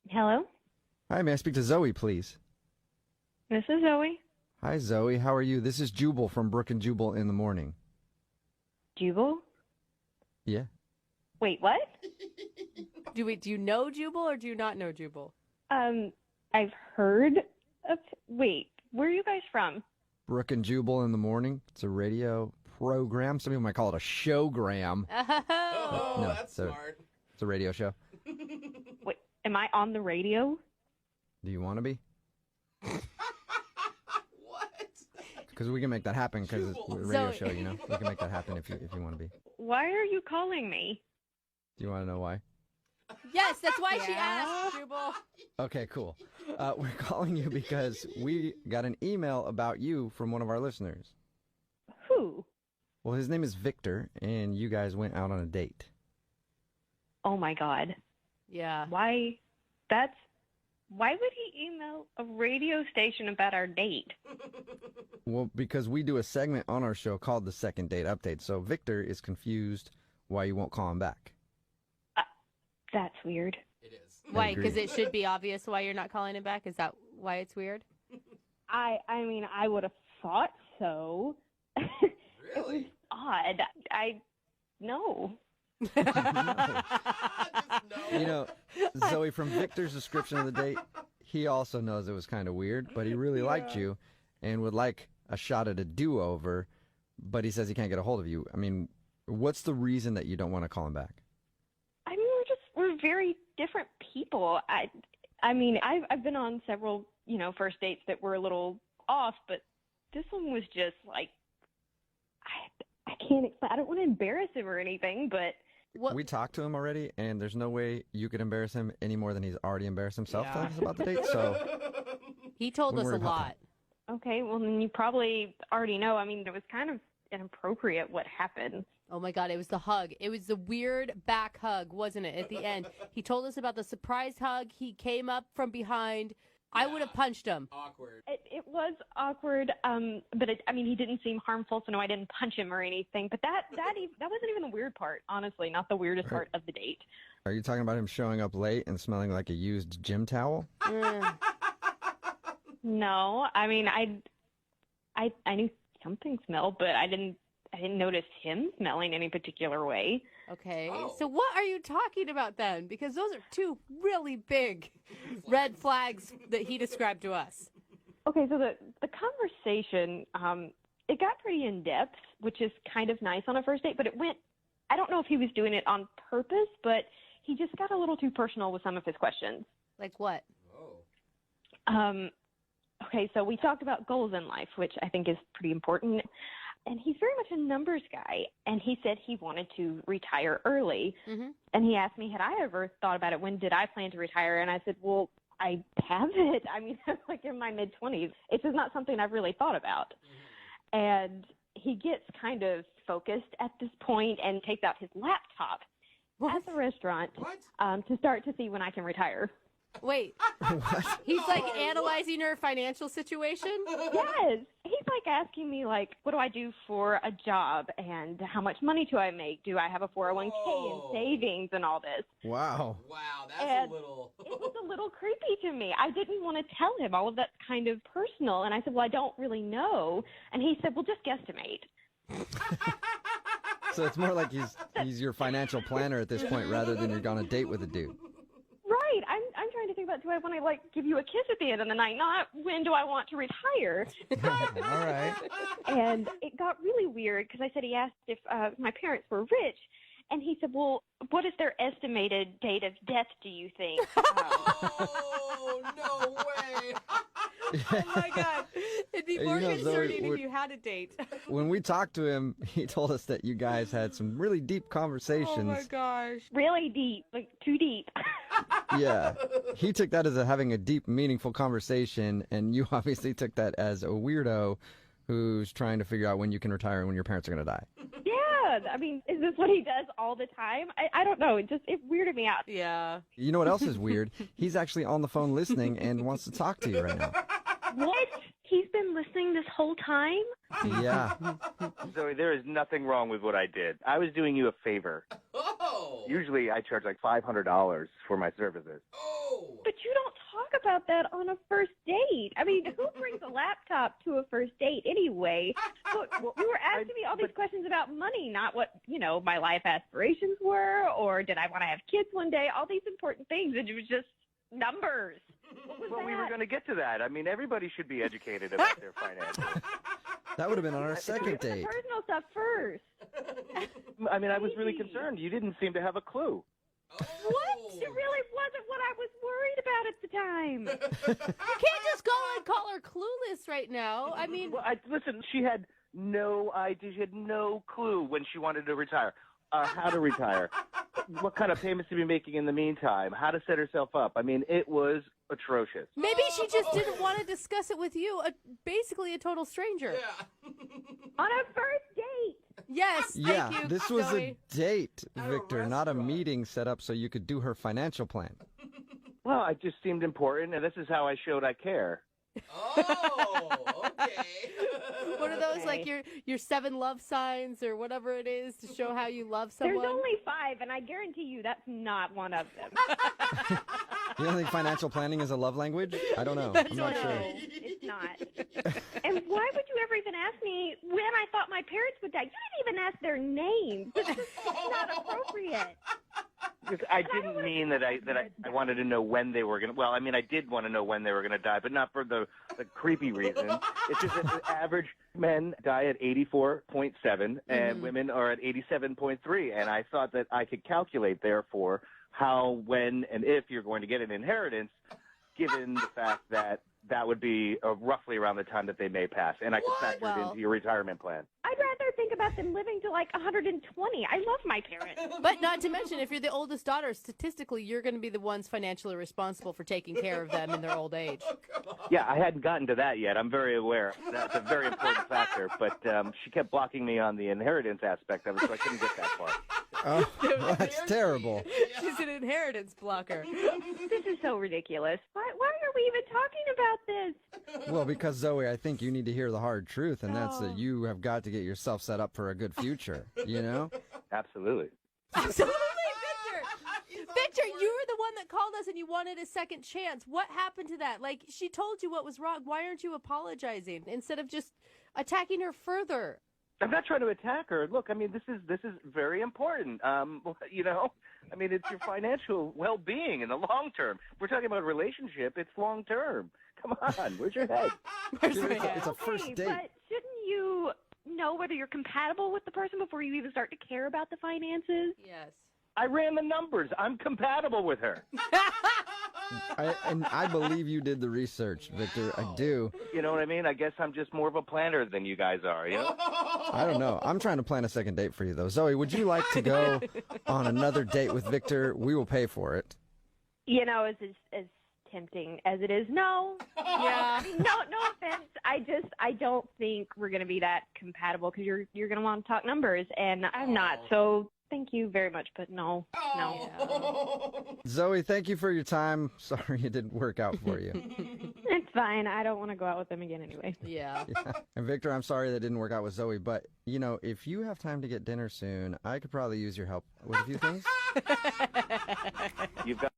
Hello, Hi, may I speak to Zoe, please? this is Zoe. Hi, Zoe. How are you? This is Jubal from Brook and Jubal in the Morning. Jubal? Yeah. Wait, what? Do you know Jubal or do you not know Jubal? I've heard of. Wait, where are you guys from? Brook and Jubal in the Morning. It's a radio program. Some people might call it a showgram. Oh, No, that's so- smart. It's a radio show. Wait, am I on the radio? Do you want to be? What? Because we can make that happen because it's a Jubal. radio Zoe. show, you know? We can make that happen if you want to be. Why are you calling me? Do you want to know why? yes, that's why she Yeah. asked, Jubal. Okay, cool. We're calling you because we got an email about you from one of our listeners. Who? Well, his name is Victor, and you guys went out on a date. Oh my God. Yeah. Why? Why would he email a radio station about our date? Well, because we do a segment on our show called the Second Date Update. So Victor is confused why you won't call him back. That's weird. It is. Why? agree. Because it should be obvious why you're not calling him back? Is that why it's weird? I mean, I would have thought so. It was Really? odd. No. Just no. You know, Zoe, from Victor's description of the date, he also knows it was kind of weird, but he really liked you and would like a shot at a do-over, but he says he can't get a hold of you. I mean, what's the reason that you don't want to call him back? I mean, we're very different people. I mean, I've been on several, first dates that were a little off, but this one was just like, I can't explain. I don't want to embarrass him or anything, but What? We talked to him already, and there's no way you could embarrass him any more than he's already embarrassed himself telling us about the date, so He told Don't us worry a about lot. okay. Well, then you probably already know. I mean, it was kind of inappropriate what happened. Oh my God, it was the hug. It was the weird back hug, wasn't it, at the end? He told us about the surprise hug. He came up from behind. I would have punched him. Awkward. It was awkward, but he didn't seem harmful, so no, I didn't punch him or anything. But that wasn't even the weird part, honestly, not the weirdest part of the date. are you talking about him showing up late and smelling like a used gym towel? Mm. No, I mean, I knew something smelled, but I didn't notice him smelling any particular way. Okay, Oh. so what are you talking about then? Because those are two really big red flags that he described to us. Okay, so the conversation, it got pretty in depth, which is kind of nice on a first date, but it went, I don't know if he was doing it on purpose, but he just got a little too personal with some of his questions. Like what? Oh. Okay, so we talked about goals in life, which I think is pretty important. And he's very much a numbers guy. And he said he wanted to retire early. Mm-hmm. And he asked me, had I ever thought about it? When did I plan to retire? And I said, well, I haven't. I mean, I'm like in my mid-20s. It's just not something I've really thought about. And he gets kind of focused at this point and takes out his laptop at the restaurant What? to start to see when I can retire. Wait, What? he's like analyzing her financial situation? Yes. He's like asking me like, what do I do for a job and how much money do I make? Do I have a 401k Whoa. and savings and all this? Wow. Wow, that's And a little. It was a little creepy to me. I didn't want to tell him. All of that's kind of personal. And I said, well, I don't really know. And he said, well, just guesstimate. So it's more like he's your financial planner at this point rather than you're on a date with a dude. Right. I'm trying to think about, do I want to like give you a kiss at the end of the night? Not when do I want to retire? All right. And it got really weird because I said, he asked if my parents were rich. And he said, well, what is their estimated date of death, do you think? Oh, no way. Oh my God. It'd be Hey, more you know, Zoe, concerning if we're- you had a date. When we talked to him, he told us that you guys had some really deep Oh conversations. my gosh. Really deep, like too deep. Yeah. He took that as having a deep, meaningful conversation, and you obviously took that as a weirdo who's trying to figure out when you can retire and when your parents are going to die. Yeah. I mean, is this what he does all the time? I don't know. It weirded me out. Yeah. You know what else is weird? He's actually on the phone listening and wants to talk to you right now. What? He's been listening this whole time? Yeah. Zoe, there is nothing wrong with what I did. I was doing you a favor. Oh. Usually I charge like $500 for my services. Oh. But you don't talk about that on a first date. I mean, who brings a laptop to a first date anyway? Look, you were asking me all these questions about money, not what, my life aspirations were, or did I want to have kids one day, all these important things, and it was just numbers. What was Well, that? we were going to get to that. I mean, everybody should be educated about their finances. That would have been on our second The date. personal stuff first. I mean, I was really concerned. You didn't seem to have a clue. What? It really wasn't what I was worried about at the time. You can't just go and call her clueless right now. I mean, Well, listen, she had no idea. She had no clue when she wanted to retire. How to retire, what kind of payments to be making in the meantime, how to set herself up. I mean, it was atrocious. maybe she just didn't want to discuss it with you, basically a total stranger. Yeah. On a first date. Yes, thank Yeah, you, this was Zoe. a date, At a Victor, not a restaurant. meeting set up so you could do her financial plan. Well, it just seemed important, and this is how I showed I care. Oh, okay. What are those, Okay. like your 7 love signs or whatever it is to show how you love someone? There's only 5, and I guarantee you that's not one of them. You don't think financial planning is a love language? I don't know. I'm not No, sure. it's not. And why would you ever even ask me when I thought my parents would die? You didn't even ask their names. This is not appropriate. Because I didn't mean that I wanted to know when they were going to. Well, I mean, I did want to know when they were going to die, but not for the creepy reason. It's just that the average men die at 84.7 and women are at 87.3. And I thought that I could calculate, therefore, how, when, and if you're going to get an inheritance, given the fact that that would be roughly around the time that they may pass. And I could factor it Well- into your retirement plan. I'd rather think about them living to like 120. I love my parents. But not to mention, if you're the oldest daughter, statistically, you're going to be the ones financially responsible for taking care of them in their old age. Yeah, I hadn't gotten to that yet. I'm very aware. That's a very important factor. But she kept blocking me on the inheritance aspect of it, so I couldn't get that far. Oh, well, that's terrible. She's an inheritance blocker. This is so ridiculous. Why are we even talking about this? Well, because Zoe, I think you need to hear the hard truth, and that's that you have got to get yourself set up for a good future, you know? Absolutely. Absolutely, Victor. Victor, you were the one that called us and you wanted a second chance. What happened to that? Like, she told you what was wrong. Why aren't you apologizing instead of just attacking her further? I'm not trying to attack her. Look, I mean, this is very important. You know, I mean, it's your financial well-being in the long term. We're talking about a relationship. It's long term. Come on, where's your head? Dude, it's a first Okay, date. but shouldn't you know whether you're compatible with the person before you even start to care about the finances? Yes. I ran the numbers. I'm compatible with her. And I believe you did the research, Victor. I do. You know what I mean? I guess I'm just more of a planner than you guys are, you know? I don't know. I'm trying to plan a second date for you, though. Zoe, would you like to go on another date with Victor? We will pay for it. You know, as tempting as it is, no. Yeah. No offense. I don't think we're going to be that compatible because you're going to want to talk numbers, and I'm not. So thank you very much, but no. Zoe, thank you for your time. Sorry it didn't work out for you. It's fine. I don't want to go out with them again anyway. Yeah. Yeah. And Victor, I'm sorry that didn't work out with Zoe, but, you know, if you have time to get dinner soon, I could probably use your help with a few things. You've got